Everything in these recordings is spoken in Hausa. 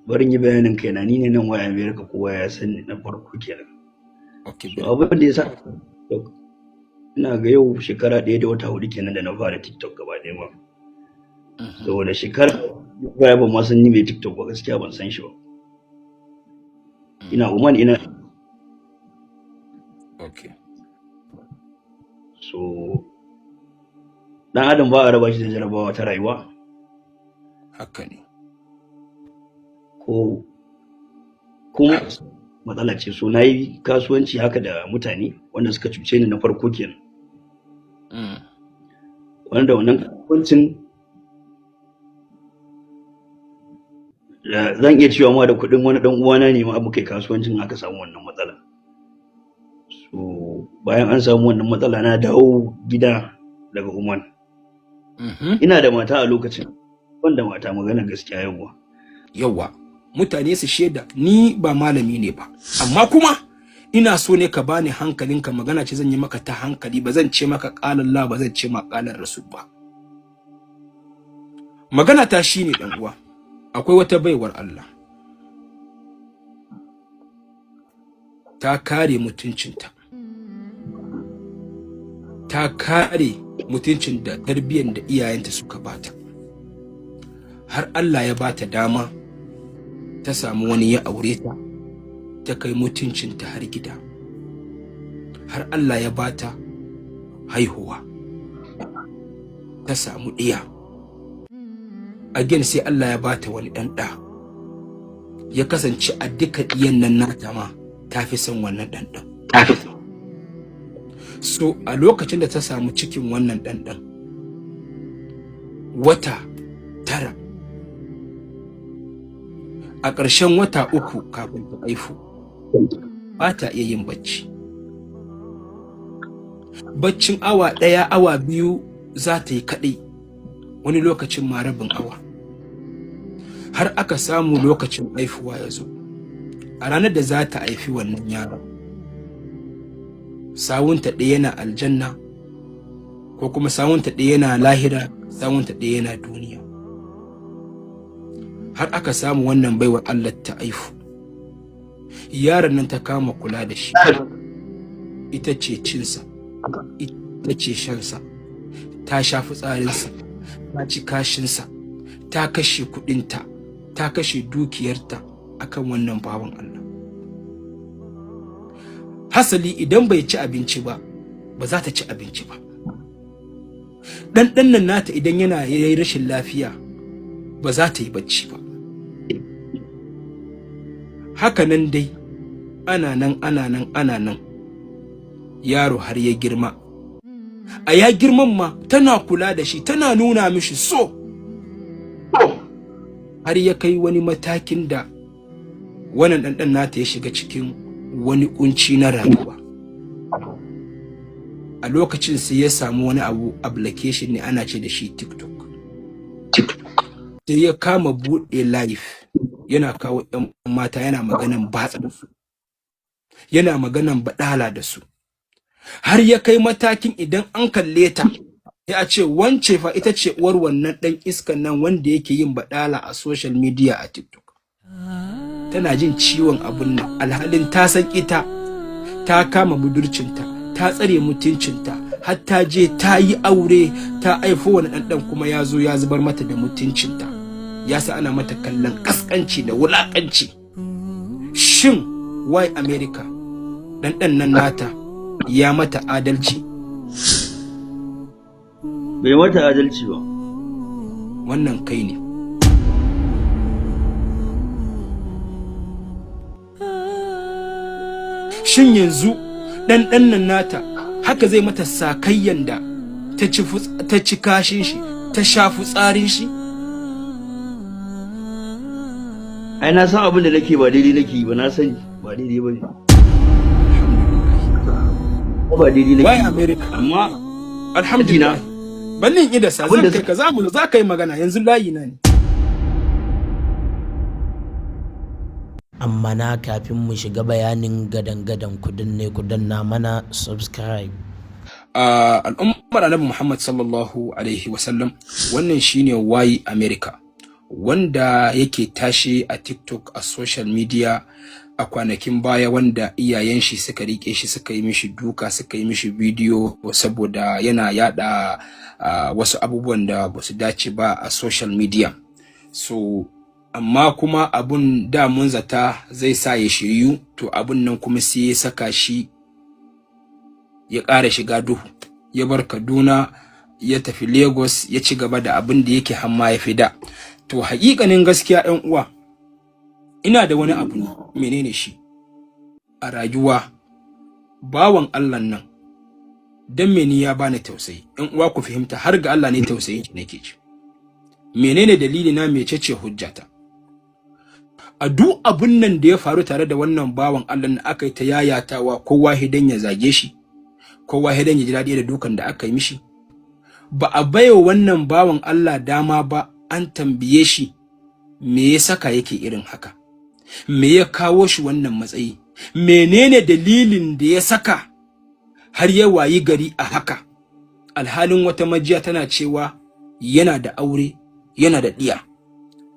barin yi bayanin kaina, ni ne nan waya America, kowa ya sani na farko kenan. Okay, So abin da ya sa ina ga yau shekara 1 da wata 4 kenan da na fara TikTok gaba ɗaya ma. Saboda shekara baya ban ma san ni mai TikTok ba, gaskiya ban san shi ba. Ina Oman ina. Okay. So dan adam ba a raba shi da jarabawa ta rayuwa. Haka ne. Ko kuma matsala ce. So na yi kasuwanci haka da mutane wanda suka cuce ni na farko kenan. Wanda wannan kasuwancin zan iya cewa ma da kuɗin wani ɗan uwana ne ma muka yi kasuwancin aka samu wannan matsala. So bayan an samu wannan matsala na dawo gida daga Oman. Ina da mata a lokacin, wanda mata magana gaskiya yawa mutane su shaida ni ba malami ne ba, amma kuma ina so ne ka bani hankalinka, magana ce zan yi maka ta hankali, ba zan ce maka qala Allah, ba zan ce ma qala Rasul ba. Magana ta shine dan uwa, akwai wata baiwar Allah ta kare mutuncinta, ta kare mutuncin da tarbiyyar da iyayenta suka bata, har Allah ya bata dama ta samu wani ya aure ta, ta kai mutuncinta har gida, har Allah ya bata haihuwa, ta samu ɗiya. Again sai Allah ya bata wani ɗan ɗa, ya kasance a duka ɗiyan nan nata ma ta fi son wannan ɗan ɗan. So a lokacin da ta samu cikin wannan ɗan ɗan, wata 9, a ƙarshen wata 3 kafin ta haihu, ba ta iya yin bacci. Baccin awa 1, awa 2 za ta yi kaɗai, wani lokacin ma rabin awa. Har aka samu lokacin haifuwa ya zo, a ranar da za ta haifi wannan yaron, sawunta ɗaya yana aljanna, ko kuma sawunta ɗaya yana lahira, sawunta ɗaya yana duniya. Har aka samu wannan baiwar Allah ta haifu, yaron nan ta kama kula da shi, ita ce cinsa, ita ce shansa, ta sha fitsarinsa, ta ci kashinsa, ta kashe kuɗinta, ta kashe dukiyarta akan wannan bawan Allah. Hasali idan bai ci abinci ba, ba za ta ci abinci ba. Ɗan nan nata idan yana yayi rashin lafiya, ba za ta yi bacci ba. Haka nan dai ana nan yaro har ya girma. A ya girman ma tana kula da shi, tana nuna mishi so, har ya kai wani matakin da wannan ɗanɗan nata ya shiga cikin wani kunci na rayuwa. A lokacin sai ya samu wani application ne ana ce da shi TikTok. Sai ya kama buɗe live, yana kawo ƴan mata, yana maganan batsa da su, yana maganan baɗala da su, har ya kai matakin idan an kalle ta ya ce wance fa ita ce uwar wannan ɗan iskan nan wanda yake yin baɗala a social media a TikTok. Tana jin ciwon abun nan, alhalin ta san ita ta kama budurcinta, ta tsare mutuncinta, har ta je ta yi aure, ta haifo wani ɗanɗan kuma ya zo ya zubar mata da mutuncinta, ya sa ana mata kallon ƙasƙanci da wulaƙanci. Shin why America ɗanɗan nan nata ya mata adalci? Bai mata adalci ba. Wannan kai ne. Shin yanzu ɗanɗan nan nata haka zai mata sakayyan da ta ci kashin shi, ta sha fitsarin shi? Ai na san abin da nake ba daidai nake yi ba, na sani ba daidai ba ne. Ba daidai nake. Why America? Amma alhamdulillah. Bannin ida sa zan kai ka za ka yi magana yanzu, layi na ne. Amma na kafin mu shiga bayanin gadan-gadan ku danna mana subscribe. Al'ummar Annabi Muhammad sallallahu alaihi wasallam, wannan shine Why America. wanda yake tashi a TikTok, a social media a kwanakin baya, wanda iyayen shi suka rike shi, suka yi mishi duka, suka yi mishi bidiyo saboda yana yada wasu abubuwan da ba su dace ba a social media. So amma kuma abun da mun zata zai sa ya shiryu, to abun nan kuma sai ya saka shi ya ƙara shiga duhu, ya bar Kaduna ya tafi Lagos, ya ci gaba da abin da yake hamma ya fi da. To haƙiƙanin gaskiya ɗan uwa, ina da wani abu ne, menene shi a rayuwa, bawan Allah nan dan meni ya bani tausayi. Ɗan uwa ku fahimta, har ga Allah ne tausayi nake ji. Menene dalili na, mecece hujjata? A duk abun nan da ya faru tare da wannan bawan Allah na aka yi ta yayatawa, kowa hidan ya zage shi, kowa hidan ya ji daɗi da dukan da aka yi mishi, ba a baiwa wannan bawan Allah dama ba an tambaye shi me ya saka yake irin haka, me ya kawo shi wannan matsayi, menene dalilin da ya saka har ya wayi gari a haka, alhalin wata majiya tana cewa yana da aure, yana da ɗiya.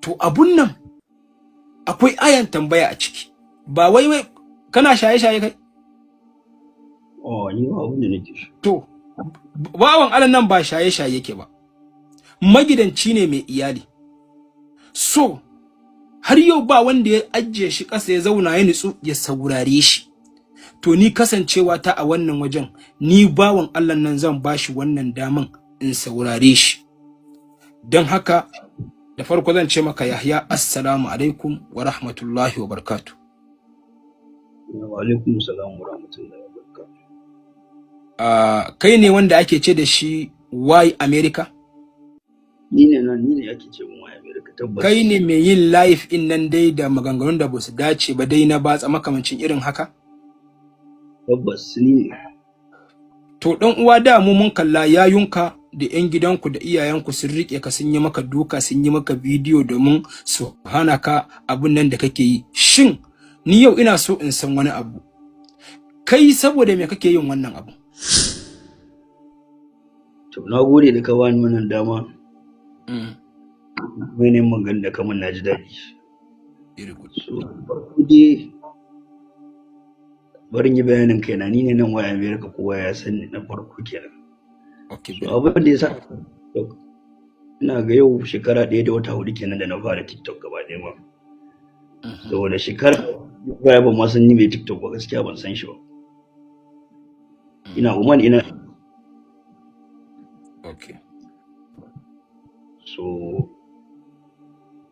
To abun nan akwai ayan tambaya a ciki, ba wai kana shaye-shaye kai? Ni ba abin da nake shi. To bawan Allah nan ba shaye-shaye yake ba, magidanci ne mai iyali. So har yau ba wanda ya ajiye shi ƙasa ya zauna ya nutsu ya saurare shi. To ni kasancewa ta a wannan wajen, ni bawan Allah nan zan bashi wannan daman in saurare shi. Don haka da farko zan ce maka, Yahya, assalamu alaikum wa rahmatullahi wa barakatuh. Wa alaikum salam wa rahmatullahi wa barakatuh. Kai ne wanda ake ce da shi Why America? Ni ne ake ce mun Why America, tabbas. Kai ne mai yin live in nan dai da maganganun da ba su dace ba dai na batsa makamancin irin haka? Tabbas ni ne. To dan uwa, da mu mun kalla yayunka da yan gidanku da iyayenku sun rike ka, sun yi maka duka, sun yi maka bidiyo domin su hana ka abun nan da kake yi. Shin ni yau ina so in san wani abu, kai saboda me kake yin wannan abu? To na gode da ka bani wannan dama. Mai ne magan da kamar na ji daɗi. So farko dai barin yi bayanin kaina, ni ne nan Why America, kowa ya sani na farko kenan. Okay. So abin da ya sa ina ga yau shekara 1 da wata 4 kenan da na fara TikTok gaba ɗaya ma. Saboda shekara baya ban ma san ni mai TikTok ba, gaskiya ban san shi ba. Ina Oman ina. Okay. So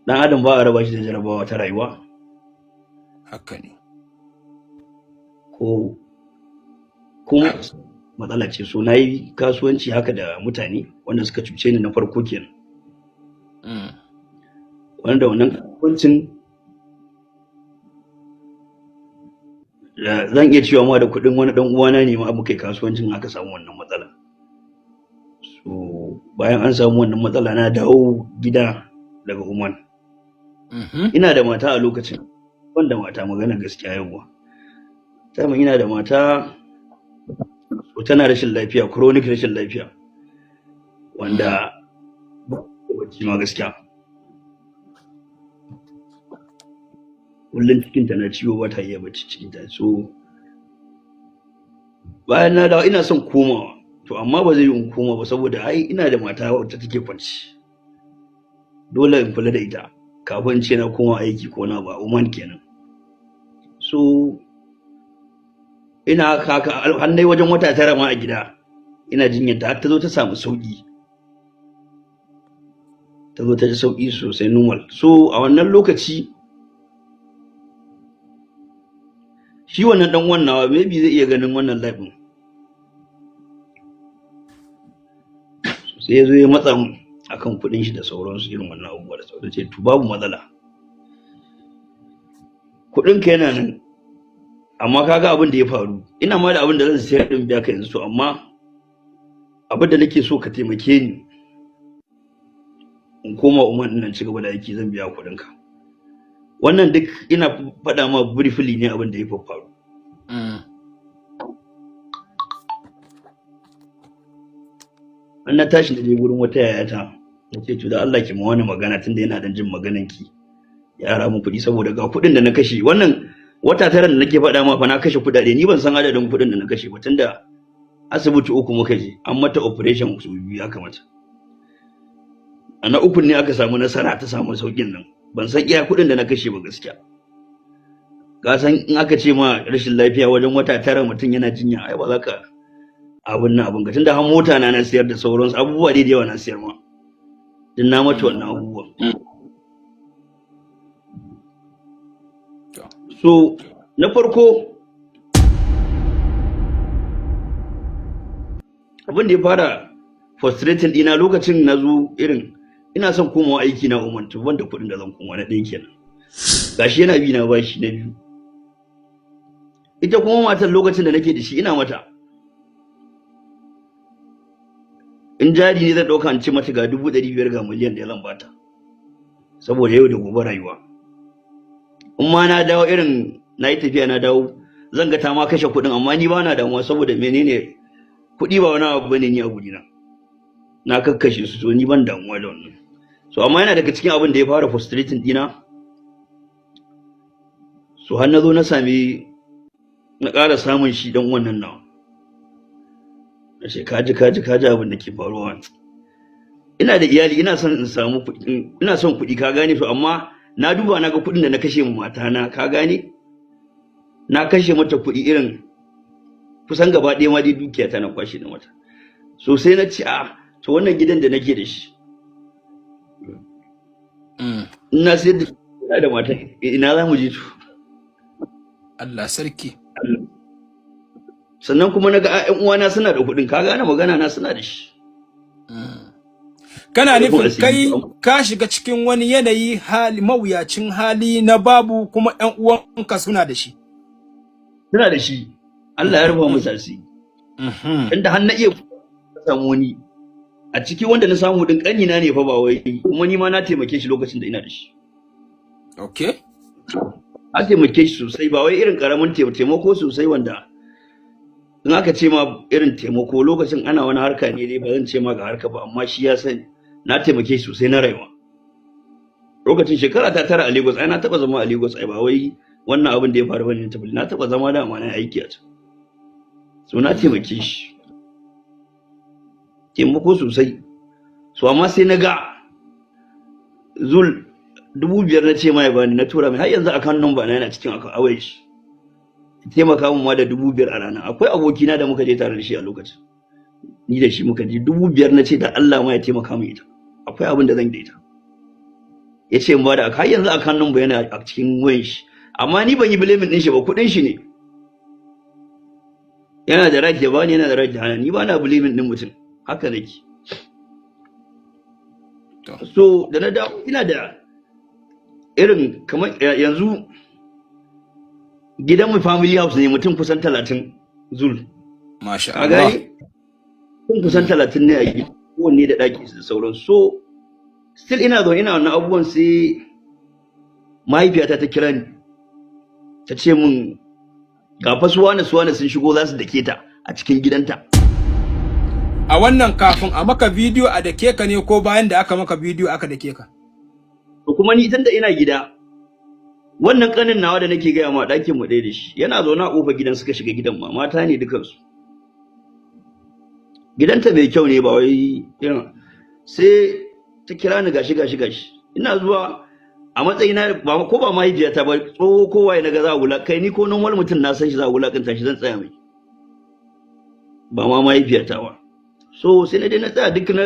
dan adam ba a raba shi da jarabawa ta rayuwa. Haka ne. Ko kuma matsala ce. So nayi kasuwanci haka da mutane wanda suka cuce ni na farko kenan. Wanda wannan kasuwancin zan iya cewa ma da kuɗin wani ɗan uwana ne ma muka yi kasuwancin, aka samu wannan matsala. So bayan an samu wannan matsala, na dawo gida daga Oman. Ina da mata a lokacin, ban da mata, magana gaskiya yawa. Tamin ina da mata, so tana rashin lafiya, chronic rashin lafiya, wanda bacci ma gaskiya. Kullum cikinta na ciwo, ba ta iya bacci cikinta. So bayan na dawo ina son komawa, to amma ba zai yi in koma ba, saboda ai ina da mata wacce take kwanci, dole in kula da ita kafin ce na koma aiki ko na ba. Oman kenan. So ina haka har nayi wajen wata 9 ma a gida ina jinyar ta, har ta zo ta samu sauki, ta zo ta ji sauki sosai, normal. So a wannan lokaci shi wannan dan wannan maybe zai iya ganin wannan live din, sai ya zo ya matsa mu akan kuɗin shi da sauransu, irin wannan abubuwa da sauransu. Ce to babu matsala, kuɗin ka yana nan, amma kaga abin da ya faru, ina ma da abin da zan sayar din biya ka yanzu. To amma abin da nake so ka taimake ni in koma Oman din nan, ci gaba da aiki, zan biya kuɗin ka. Wannan duk ina faɗa ma briefly ne abin da ya faru. Na tashi da je gurin wata yayata nace to da Allah ki mu wani magana tunda yana dan jin maganan ki ya ara mun kuɗi saboda ga kuɗin da na kashe wannan wata tara da nake faɗa ma fa na kashe kuɗaɗe ni ban san adadin kuɗin da na kashe ba tunda asibiti uku muka je an mata operation su biyu ya kamata a na uku ne aka samu nasara ta samu saukin nan ban san iya kuɗin da na kashe ba gaskiya ka san in aka ce ma rashin lafiya wajen wata tara mutum yana jinya ai ba za ka abin nan abin ga tunda har mota na siyar da sauransu abubuwa dai da yawa na siyar ma din na mata wannan abubuwan so na farko abin da ya fara frustrating dina lokacin na zo irin ina son komawa aiki na umantu wanda kuɗin da zan koma na ɗaya kenan gashi yana bi na bashi na biyu ita kuma matar lokacin da nake da shi ina mata in jari ne zan ɗauka in ci mata ga 500,000 ga miliyan da zan bata saboda yau da gobe rayuwa in ma na dawo irin na yi tafiya na dawo zan ga ta ma kashe kuɗin amma ni ba na damuwa saboda menene kuɗi ba wani abu bane ni a gurina na kakkashe su to ni ban damuwa da wannan so amma yana daga cikin abin da ya fara frustrating dina so har na zo na sami na ƙara samun shi dan wannan nawa na ce kaji abin da ke faruwa ina da iyali ina son in samu kuɗi ina son kuɗi ka gane so amma na duba na ga kuɗin da na kashe mu mata na ka gane na kashe mata kuɗi irin kusan gaba ɗaya ma dai dukiya ta na kwashe da mata so sai na ce to wannan gidan da nake da shi ina sai da mata ina za mu je to Allah sarki sannan kuma naga ƴan uwana suna da kuɗin ka gane magana na suna da shi kana nufin kai ka shiga cikin wani yanayi hali mawuyacin hali na babu kuma ƴan uwanka suna da shi Allah ya rufa musu asiri inda har na iya samu wani a ciki wanda na samu din kanina ne fa ba wai kuma ni ma na taimake shi lokacin da ina da shi okay a taimake shi sosai ba wai irin karamin taimako sosai wanda in aka ce ma irin taimako lokacin ana wani harka ne dai ba zan ce ma ga harka ba amma shi ya sani na taimake shi sosai na rayuwa lokacin shekara ta tara a Lagos ai na taba zama a Lagos ai ba wai wannan abin da ya faru bane ta na taba zama da amana aiki a can so na taimake shi taimako sosai so amma sai na ga zul 5,000 na ce mai bani na tura mai har yanzu akan number na yana cikin awai shi taimaka mun ma da 5,000 a rana akwai abokina da muka je tare da shi a lokacin ni da shi muka je 5,000 na ce da Allah ma ya taimaka mun ita akwai abin da zan da ita ya ce ba da har yanzu akan number yana a cikin wayan shi amma ni ban yi blaming din shi ba kudin shi ne yana da right ya bani yana da right da hana ni ba na blaming din mutum haka nake so da na dawo ina da irin kamar yanzu gidan mu family house ne mutum kusan 30 zul masha Allah mutum kusan 30 ne a gida kowanne da daki da sauran so still ina zo ina wannan abubuwan sai mahaifiyata ta kira ni ta ce min ga fa suwana sun shigo za su dake ta a cikin gidanta a wannan kafin a maka bidiyo a dake ka ne ko bayan da aka maka bidiyo aka dake ka to kuma ni tunda ina gida wannan kanin nawa da nake gaya ma ɗakin mu ɗaya da shi yana zaune a ƙofar gidan suka shiga gidan ma mata ne dukansu gidanta mai kyau ne ba wai irin sai ta kira ni gashi ina zuwa a matsayina ba ko ba mahaifiyata ba tsoho kowa ya naga za a wula kai ni ko nan wani mutum na san shi za a wulakanta shi zan tsaya mai ba ma mahaifiyata ba so sai na dai na tsaya duk na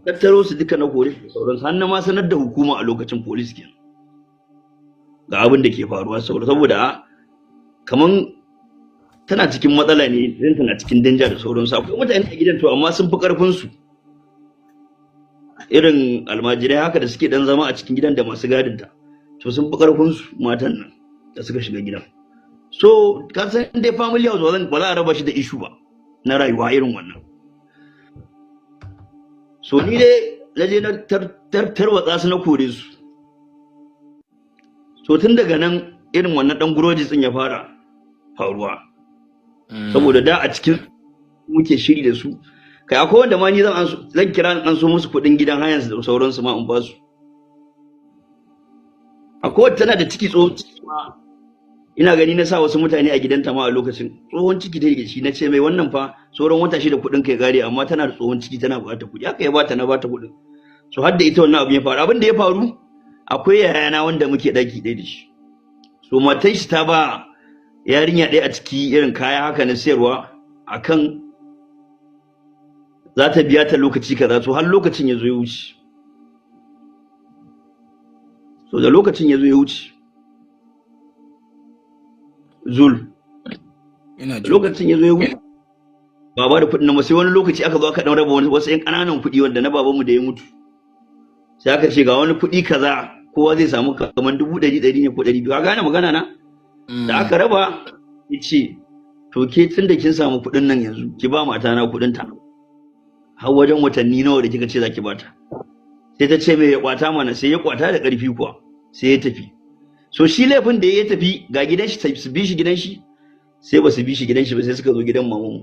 tattaro su duka na kore da sauransu har na ma sanar da hukuma a lokacin police kenan ga abin da ke faruwa saboda kaman tana cikin matsala ne idan tana cikin danger da sauransu akwai mutane a gidan to amma sun fi karfin su irin almajirai haka da suke dan zama a cikin gidan da masu gadinta to sun fi karfin su matan nan da suka shiga gidan so ka san dai family house ba za a raba shi da issue ba na rayuwa irin wannan so ni dai na je na tarwatsa su na kore su so tun daga nan irin wannan dan guroji tsin ya fara faruwa saboda da a cikin muke shiri da su kai akwai wanda ma ni zan kira an so musu kuɗin gidan hayan su da sauransu ma in ba su. Akwai wata tana da ciki tsohon ciki ma ina gani na sa wasu mutane a gidanta ma a lokacin tsohon ciki ta shi na ce mai wannan fa sauran wata shida kuɗin kai gare amma tana da tsohon ciki tana buƙatar kuɗi haka ya bata na bata kuɗin. So har da ita wannan abu ya faru abin da ya faru akwai yayana wanda muke ɗaki ɗaya da shi. So matan shi ta ba yarinya ɗaya a ciki irin kaya haka na siyarwa akan za ta biya ta lokaci kaza so har lokacin ya zo ya wuce. So da lokacin ya zo ya wuce zul lokacin ya zo ya wuce baba da kuɗin nan sai wani lokaci aka zo aka ɗan raba wasu ƴan ƙananan kuɗi wanda na babanmu da ya mutu sai aka ce ga wani kuɗi kaza kowa zai samu kamar 100 ne ko 200 ka gane magana na da aka raba ya ce to ke tun da kin samu kuɗin nan yanzu ki ba mata na kuɗin ta har wajen watanni nawa da kika ce za ki bata sai ta ce mai ya kwata mana sai ya kwata da ƙarfi kuwa sai ya tafi so shi laifin da ya tafi ga gidan shi su bi shi gidan shi sai ba su bi shi gidan shi ba sai suka zo gidan mamanmu